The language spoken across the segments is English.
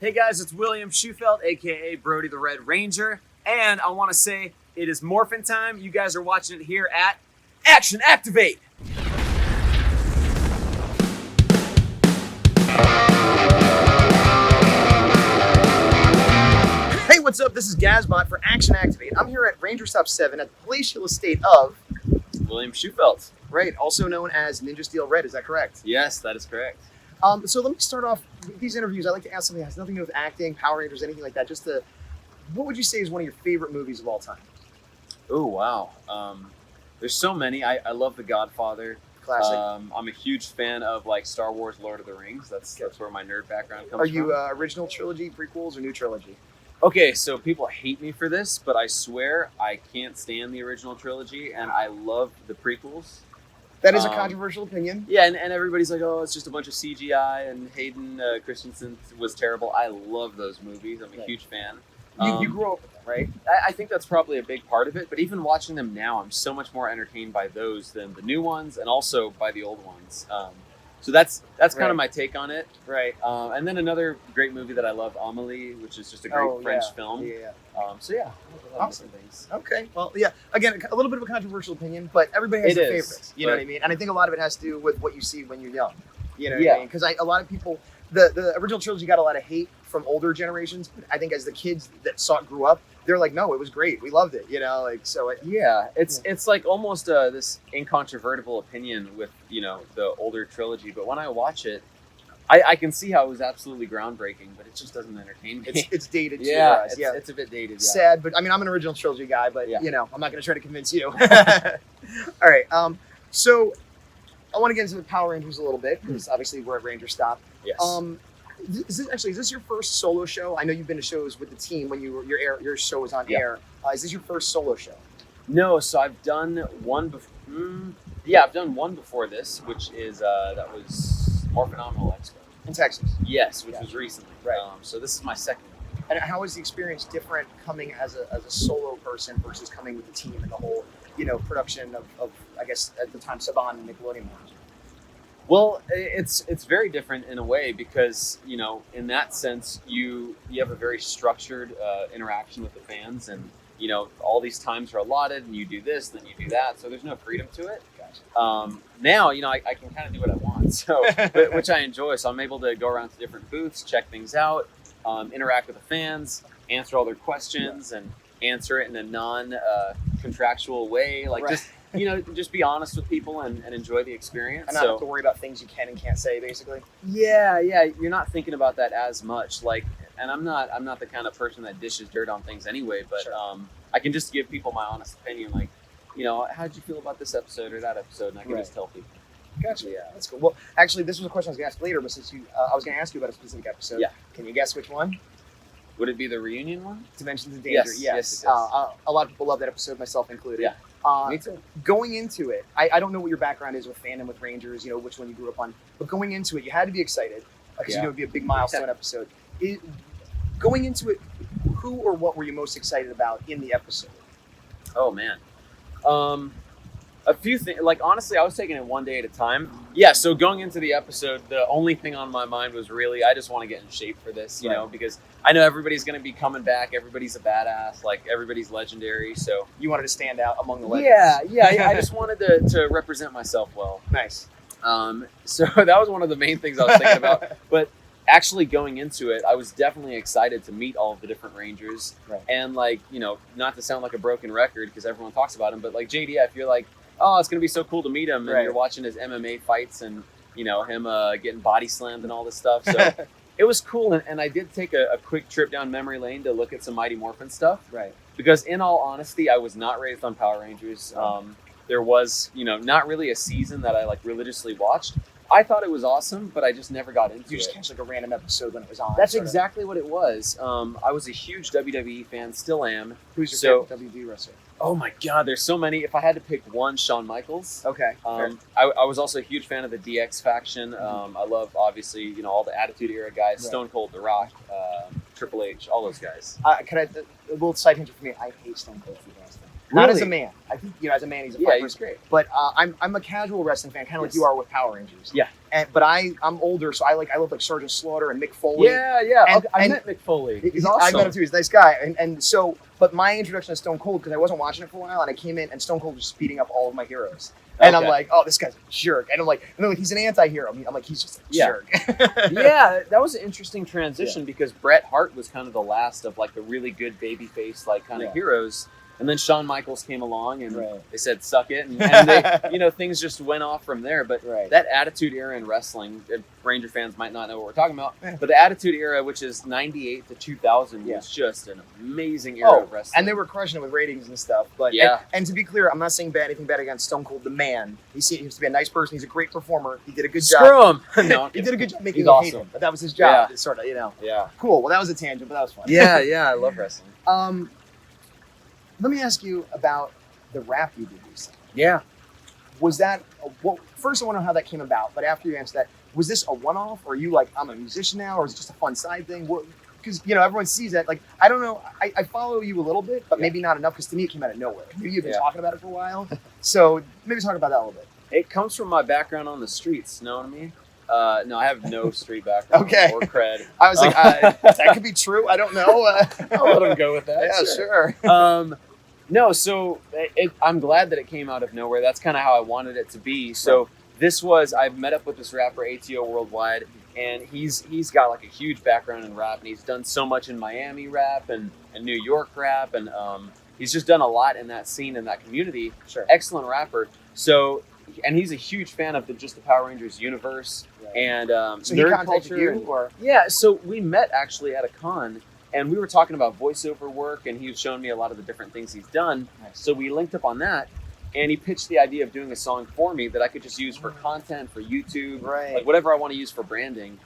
Hey guys, it's William Shewfelt, aka Brody the Red Ranger, and I want to say it is Morphin time. You guys are watching it here at Action Activate. Hey, what's up? This is Gazbot for Action Activate. I'm here at Rangerstop 7 at the palatial estate of William Shewfelt. Right, also known as Ninja Steel Red. Is that correct? Yes, that is correct. So let me start off with these interviews. I like to ask something that has nothing to do with acting, Power Rangers, anything like that. What would you say is one of your favorite movies of all time? Oh, wow. There's so many. I love The Godfather. Classic. I'm a huge fan of like Star Wars, Lord of the Rings. That's where my nerd background comes Are from. you original trilogy, prequels, or new trilogy? Okay, so people hate me for this, but I swear I can't stand the original trilogy, and I love the prequels. That is a controversial opinion. Yeah, and everybody's like, oh, it's just a bunch of CGI, and Hayden Christensen was terrible. I love those movies. I'm a huge fan. You grew up with them, right? I think that's probably a big part of it, but even watching them now, I'm so much more entertained by those than the new ones, and also by the old ones. So that's kind of my take on it. Right. And then another great movie that I love, Amélie, which is just a great French film. Yeah. So yeah, a lot of different things. Okay. Well, yeah. Again, a little bit of a controversial opinion, but everybody has their favorites. You know what I mean? And I think a lot of it has to do with what you see when you're young. You know what I mean? Because a lot of people, the original trilogy got a lot of hate from older generations, but I think as the kids that saw it grew up, they're like, no, it was great. We loved it. You know, like so. It's like almost this incontrovertible opinion with the older trilogy, but when I watch it, I can see how it was absolutely groundbreaking, but it just doesn't entertain me. It's dated. It's a bit dated. Yeah. Sad, but I mean, I'm an original trilogy guy, but I'm not going to try to convince you. All right. So I want to get into the Power Rangers a little bit because obviously we're at Rangerstop. Yes. Is this your first solo show? I know you've been to shows with the team when your show was on air. Is this your first solo show? No, so I've done one before. I've done one before this, which is that was more Phenomenal Expo in Texas. Yes, which was recently. Right. So this is my second one. And how is the experience different coming as a solo person versus coming with the team and the whole production of I guess at the time Saban and Nickelodeon? Well, it's very different in a way because in that sense you have a very structured interaction with the fans, and all these times are allotted, and you do this, then you do that, so there's no freedom to it. Gotcha. Now I can kind of do what I want, so which I enjoy. So I'm able to go around to different booths, check things out, interact with the fans, answer all their questions, and answer it in a non-contractual way, like just be honest with people and enjoy the experience. And not have to worry about things you can and can't say, basically. Yeah, you're not thinking about that as much. And I'm not the kind of person that dishes dirt on things anyway. But I can just give people my honest opinion. Like, how did you feel about this episode or that episode? And I can just tell people. Gotcha. Yeah, that's cool. Well, actually, this was a question I was going to ask later, but since I was going to ask you about a specific episode. Yeah. Can you guess which one? Would it be the reunion one? Dimensions of Danger. Yes. A lot of people love that episode, myself included. Yeah. Me too. Going into it, I don't know what your background is with fandom with Rangers, which one you grew up on, but going into it, you had to be excited because it would be a big milestone episode. Going into it, who or what were you most excited about in the episode? Oh man, a few things. Like honestly, I was taking it one day at a time. Yeah. So going into the episode, the only thing on my mind was really I just want to get in shape for this, because I know everybody's going to be coming back. Everybody's a badass. Like everybody's legendary. So you wanted to stand out among the legends. Yeah. I just wanted to represent myself well. Nice. So that was one of the main things I was thinking about. But actually going into it, I was definitely excited to meet all of the different Rangers. Right. And not to sound like a broken record because everyone talks about him, but like JDF, you're like, oh, it's going to be so cool to meet him. And you're watching his MMA fights and, him getting body slammed and all this stuff. So it was cool. And I did take a quick trip down memory lane to look at some Mighty Morphin stuff. Right. Because in all honesty, I was not raised on Power Rangers. There was, not really a season that I religiously watched. I thought it was awesome, but I just never got into it. You just catch a random episode when it was on. That's exactly what it was. I was a huge WWE fan, still am. Who's your favorite WWE wrestler? Oh my God, there's so many. If I had to pick one, Shawn Michaels. Okay. I was also a huge fan of the DX faction. I love, obviously, all the Attitude Era guys, Stone Cold, The Rock, Triple H, all those guys. A little side hint for me, I hate Stone Cold Steve Austin. Not as a man. I think as a man he's a fighter. Yeah, he's great. But I'm a casual wrestling fan, kind of like you are with Power Rangers. Yeah. But I'm older, so I love like Sergeant Slaughter and Mick Foley. Yeah. And, I met Mick Foley. He's awesome. I met him too. He's a nice guy. But my introduction to Stone Cold, because I wasn't watching it for a while, and I came in and Stone Cold was speeding up all of my heroes. And I'm like, oh, this guy's a jerk. And I'm like, he's an anti-hero. I'm like, he's just a jerk. Yeah, that was an interesting transition because Bret Hart was kind of the last of like the really good babyface like kind of heroes. And then Shawn Michaels came along and they said, suck it. And they, things just went off from there. But that Attitude Era in wrestling, Ranger fans might not know what we're talking about, but the Attitude Era, which is 98 to 2000, was just an amazing era of wrestling. And they were crushing it with ratings and stuff. But and to be clear, I'm not saying anything bad against Stone Cold the man. He seems to be a nice person. He's a great performer. He did a good job. Screw him. No, he did a good job making me hate him. But that was his job. Yeah. Sort of, Yeah. Cool. Well, that was a tangent, but that was fun. Yeah, I love wrestling. Let me ask you about the rap you did recently. Yeah. Was that, first I want to know how that came about, but after you answer that, was this a one-off, or are you like, I'm a musician now, or is it just a fun side thing? Because, everyone sees that, like, I don't know, I follow you a little bit, but maybe not enough, because to me it came out of nowhere. Maybe you've been talking about it for a while, so maybe talk about that a little bit. It comes from my background on the streets, know what I mean? No, I have no street background or cred. I was like, that could be true. I don't know. I'll let him go with that. Yeah, sure. No, so I'm glad that it came out of nowhere. That's kind of how I wanted it to be. So I've met up with this rapper, ATO Worldwide, and he's got like a huge background in rap, and he's done so much in Miami rap and New York rap, and he's just done a lot in that scene, in that community. Sure. Excellent rapper. So, and he's a huge fan of the Power Rangers universe and so nerd culture. You, yeah, so we met actually at a con, and we were talking about voiceover work, and he was showing me a lot of the different things he's done. Nice. So we linked up on that, and he pitched the idea of doing a song for me that I could just use for content, for YouTube, like whatever I want to use for branding.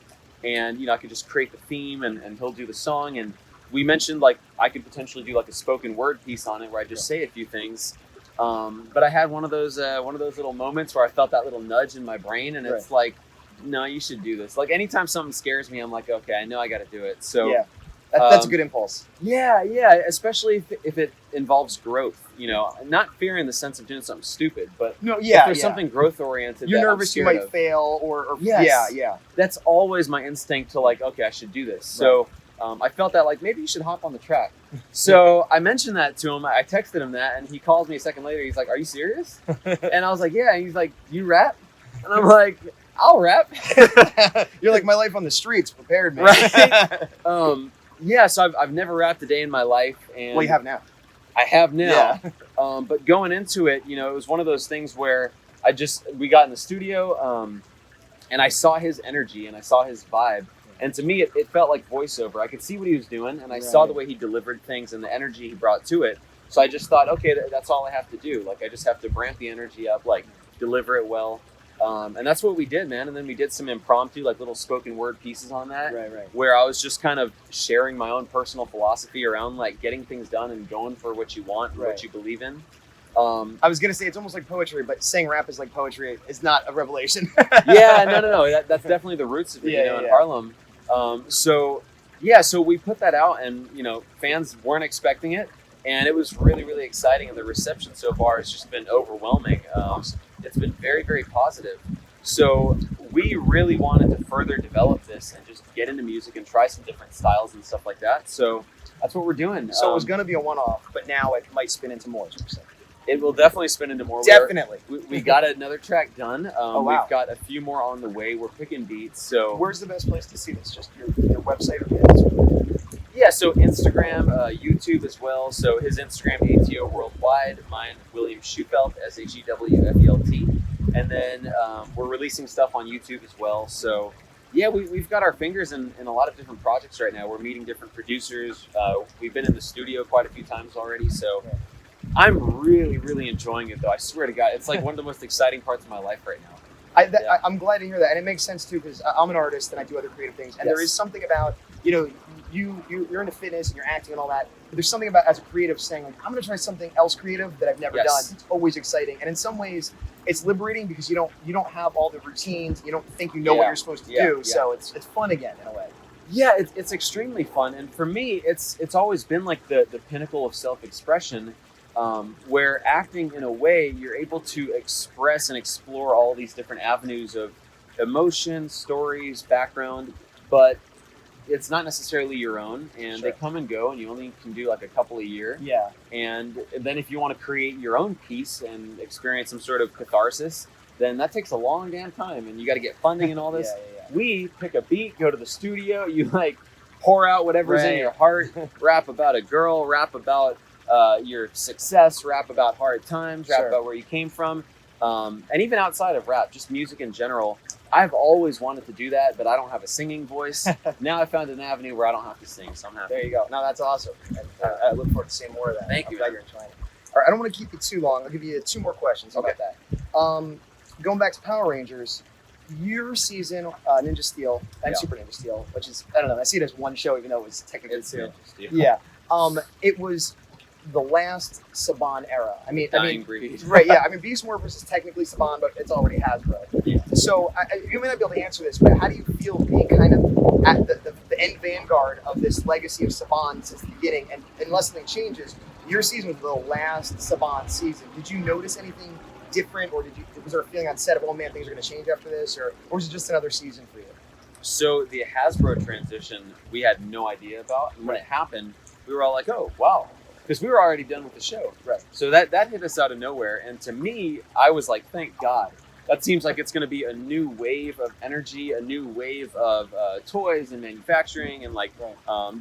And, I could just create the theme, and he'll do the song. And we mentioned, like, I could potentially do, like, a spoken word piece on it where I just say a few things. But I had one of those little moments where I felt that little nudge in my brain, and it's like, no, you should do this. Like, anytime something scares me, I'm like, okay, I know I got to do it. So that's a good impulse. Yeah, especially if it involves growth. Not fear in the sense of doing something stupid, but if there's something growth oriented. You're nervous you might fail, or That's always my instinct to like, okay, I should do this. So I felt that like maybe you should hop on the track. So I mentioned that to him. I texted him that, and he calls me a second later. He's like, "Are you serious?" And I was like, "Yeah." And he's like, "You rap?" And I'm like, "I'll rap." You're like, my life on the streets prepared me. Right? So I've never rapped a day in my life. And well, you have now. I have now. Yeah. But going into it, it was one of those things where we got in the studio, and I saw his energy and I saw his vibe. And to me, it felt like voiceover. I could see what he was doing, and I saw the way he delivered things and the energy he brought to it. So I just thought, okay, that's all I have to do. Like, I just have to ramp the energy up, like, deliver it well. And that's what we did, man. And then we did some impromptu, like, little spoken word pieces on that. Where I was just kind of sharing my own personal philosophy around, like, getting things done and going for what you want and what you believe in. I was going to say it's almost like poetry, but saying rap is like poetry is not a revelation. No. That's definitely the roots of it, in Harlem. So we put that out, and, fans weren't expecting it. And it was really, really exciting. And the reception so far has just been overwhelming. It's been very, very positive. So we really wanted to further develop this and just get into music and try some different styles and stuff like that. So that's what we're doing. So it was going to be a one-off, but now it might spin into more. It will definitely spin into more. Definitely. We got another track done. We've got a few more on the way. We're picking beats. So where's the best place to see this? Just your website or Instagram? Yeah, so Instagram, YouTube as well. So his Instagram, ATO Worldwide. Mine, William Shewfelt, Shewfelt. And then we're releasing stuff on YouTube as well. So yeah, we've got our fingers in a lot of different projects right now. We're meeting different producers. We've been in the studio quite a few times already. So I'm really, really enjoying it, though. I swear to God, it's like one of the most exciting parts of my life right now. I'm glad to hear that, and it makes sense too, because I'm an artist and I do other creative things, and there is something about you're into fitness and you're acting and all that. But there's something about, as a creative, saying like, I'm going to try something else creative that I've never done. It's always exciting, and in some ways, it's liberating because you don't have all the routines. You don't think you know what you're supposed to do, so it's fun again in a way. Yeah, it's extremely fun, and for me, it's always been like the pinnacle of self-expression. where acting, in a way, you're able to express and explore all these different avenues of emotion, stories, background, but it's not necessarily your own, and they come and go, and you only can do like a couple a year. Yeah. And then if you want to create your own piece and experience some sort of catharsis, then that takes a long damn time, and you got to get funding and all this. We pick a beat, go to the studio, you like pour out whatever's in your heart, rap about a girl, rap about your success, rap about hard times, rap about where you came from, and even outside of rap, just music in general. I've always wanted to do that, but I don't have a singing voice. Now I found an avenue where I don't have to sing, so I'm happy. There you go. No, that's awesome. I look forward to seeing more of that. Thank you. Glad you're enjoying it. All right, I don't want to keep you too long. I'll give you 2 more questions about that. Going back to Power Rangers, your season, Ninja Steel and Super Ninja Steel, which is, I don't know, I see it as one show, even though it was technically 2. Yeah. It was the last Saban era. I mean, breed. Right, yeah. I mean, Beast Morphers is technically Saban, but it's already Hasbro. Yeah. So you may not be able to answer this, but how do you feel being kind of at the end vanguard of this legacy of Saban since the beginning? And unless something changes, your season was the last Saban season. Did you notice anything different, or was there a feeling on set of, oh man, things are going to change after this, or was it just another season for you? So the Hasbro transition, we had no idea about, and when it happened, we were all like, oh wow. Because we were already done with the show. Right. So that hit us out of nowhere. And to me, I was like, thank God. That seems like it's going to be a new wave of energy, a new wave of toys and manufacturing and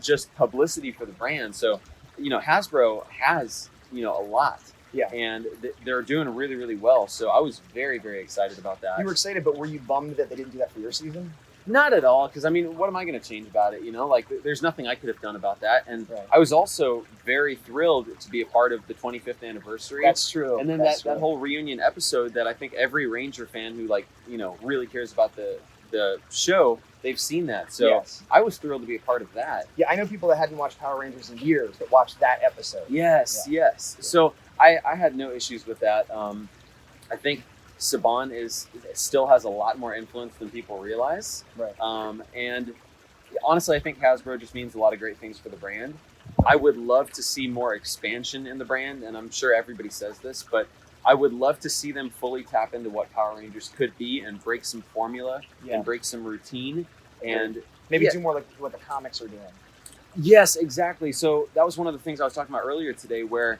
just publicity for the brand. So, Hasbro has, a lot. Yeah. And they're doing really, really well. So I was very, very excited about that. You were excited, but were you bummed that they didn't do that for your season? Not at all, because what am I going to change about it? There's nothing I could have done about that. And I was also very thrilled to be a part of the 25th anniversary. That's true. And then that whole reunion episode that I think every Ranger fan who really cares about the show, they've seen that. So I was thrilled to be a part of that. Yeah, I know people that hadn't watched Power Rangers in years that watched that episode. Yes. So I had no issues with that. I think Saban still has a lot more influence than people realize. Right. And honestly, I think Hasbro just means a lot of great things for the brand. I would love to see more expansion in the brand, and I'm sure everybody says this, but I would love to see them fully tap into what Power Rangers could be and break some formula and break some routine. And maybe do more like what the comics are doing. Yes, exactly. So that was one of the things I was talking about earlier today, where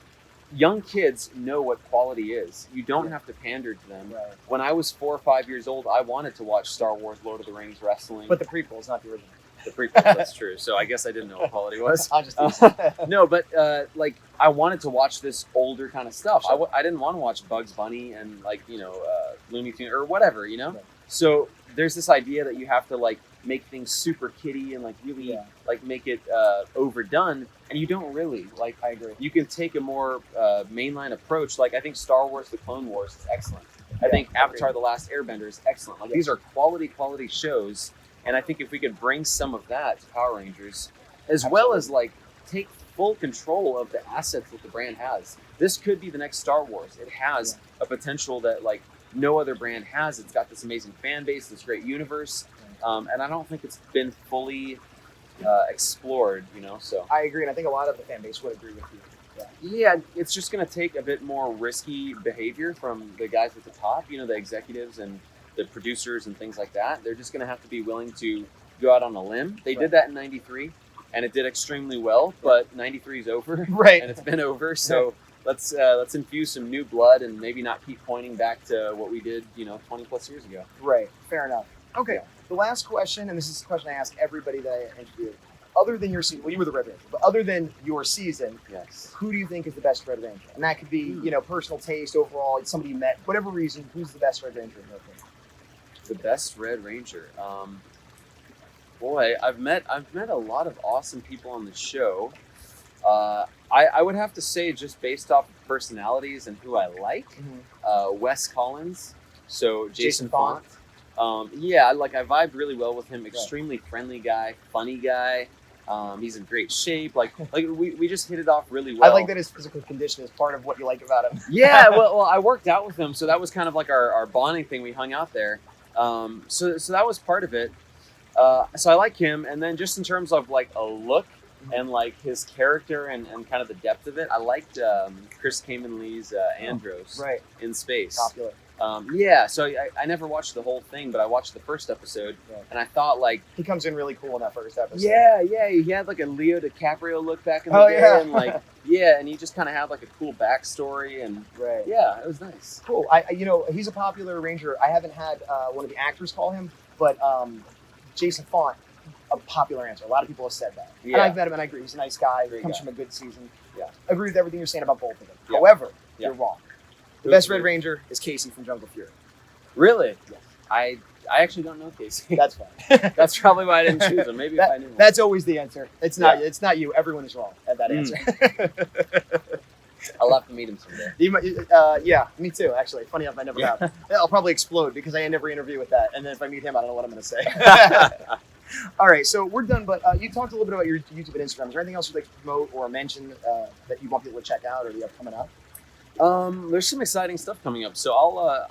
young kids know what quality is. You don't have to pander to them. Right. When I was 4 or 5 years old, I wanted to watch Star Wars, Lord of the Rings, wrestling. But the prequels, not the original. The prequels, that's true. So I guess I didn't know what quality was. No, but I wanted to watch this older kind of stuff. Sure. I didn't want to watch Bugs Bunny and Looney Tunes or whatever, Right. So there's this idea that you have to make things super kiddie and really make it overdone, and you don't really. I agree. You can take a more mainline approach. I think Star Wars: The Clone Wars is excellent. I think Avatar: The Last Airbender is excellent. These are quality shows, and I think if we could bring some of that to Power Rangers, as well as take full control of the assets that the brand has, this could be the next Star Wars. It has a potential that no other brand has. It's got this amazing fan base, this great universe, and I don't think it's been fully explored, so. I agree, and I think a lot of the fan base would agree with you. Yeah, it's just going to take a bit more risky behavior from the guys at the top, the executives and the producers and things like that. They're just going to have to be willing to go out on a limb. They did that in 93, and it did extremely well, but 93 is over, right? And it's been over, so let's infuse some new blood and maybe not keep pointing back to what we did, 20 plus years ago. Right, fair enough. Okay, the last question, and this is a question I ask everybody that I interviewed. Other than your season, well, you were the Red Ranger, but other than your season, who do you think is the best Red Ranger? And that could be, personal taste, overall, somebody you met, whatever reason, who's the best Red Ranger in your opinion? The best Red Ranger? Boy, I've met a lot of awesome people on the show. I would have to say, just based off of personalities and who I like, Wes Collins, so Jason Font. I vibed really well with him. Extremely friendly guy, funny guy. He's in great shape. We just hit it off really well. I like that his physical condition is part of what you like about him. Yeah, well, I worked out with him, so that was kind of our bonding thing. We hung out there. So that was part of it. So I like him, and then just in terms of a look, and like his character and kind of the depth of it. I liked Chris Kamen Lee's Andros in space. Popular. Yeah, so I never watched the whole thing, but I watched the first episode, and I thought like he comes in really cool in that first episode. Yeah, he had like a Leo DiCaprio look back in the day, and like and he just kind of had like a cool backstory, and yeah, it was nice. Cool. He's a popular Ranger. I haven't had one of the actors call him, but Jason Font, a popular answer. A lot of people have said that, and I've met him, and I agree. He's a nice guy. Comes from a good season. Yeah, I agree with everything you're saying about both of them. However, you're wrong. The best Red Ranger is Casey from Jungle Fury. Really? Yes. I actually don't know Casey. That's fine. That's probably why I didn't choose him. Maybe if I knew him. That's always the answer. It's not. It's not you. Everyone is wrong at that answer. I'll have to meet him someday. Yeah, me too. Actually, funny enough, I never have. I'll probably explode because I end every interview with that, and then if I meet him, I don't know what I'm going to say. All right, so we're done. But you talked a little bit about your YouTube and Instagram. Is there anything else you'd like to promote or mention that you want people to check out or you have coming up? There's some exciting stuff coming up. So I'll.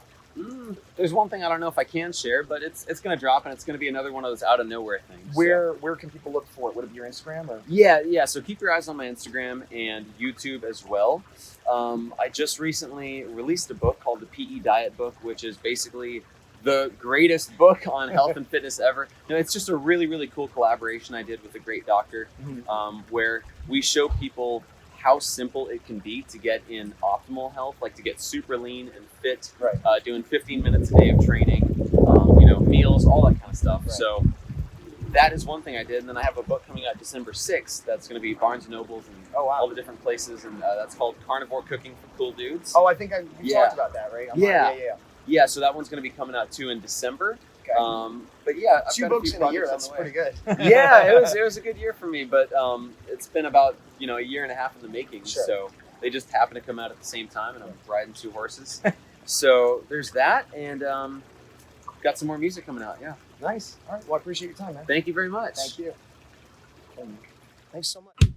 There's one thing I don't know if I can share, but it's going to drop, and it's going to be another one of those out of nowhere things. Where can people look for it? Would it be your Instagram or? Yeah. So keep your eyes on my Instagram and YouTube as well. I just recently released a book called the PE Diet Book, which is basically the greatest book on health and fitness ever. It's just a really, really cool collaboration I did with a great doctor, where we show people how simple it can be to get in optimal health, like to get super lean and fit, doing 15 minutes a day of training, meals, all that kind of stuff. So that is one thing I did. And then I have a book coming out December 6th that's going to be Barnes & Nobles and all the different places. And that's called Carnivore Cooking for Cool Dudes. Oh, I think we talked about that, right? Yeah, so that one's going to be coming out too in December. Okay. But yeah, I've 2 books in a year. That's pretty good. Yeah, it was a good year for me, but it's been about a year and a half in the making. Sure. So they just happen to come out at the same time, and I'm riding 2 horses. So there's that, and got some more music coming out. Yeah. Nice. All right. Well, I appreciate your time, man. Thank you very much. Thank you. Thanks so much.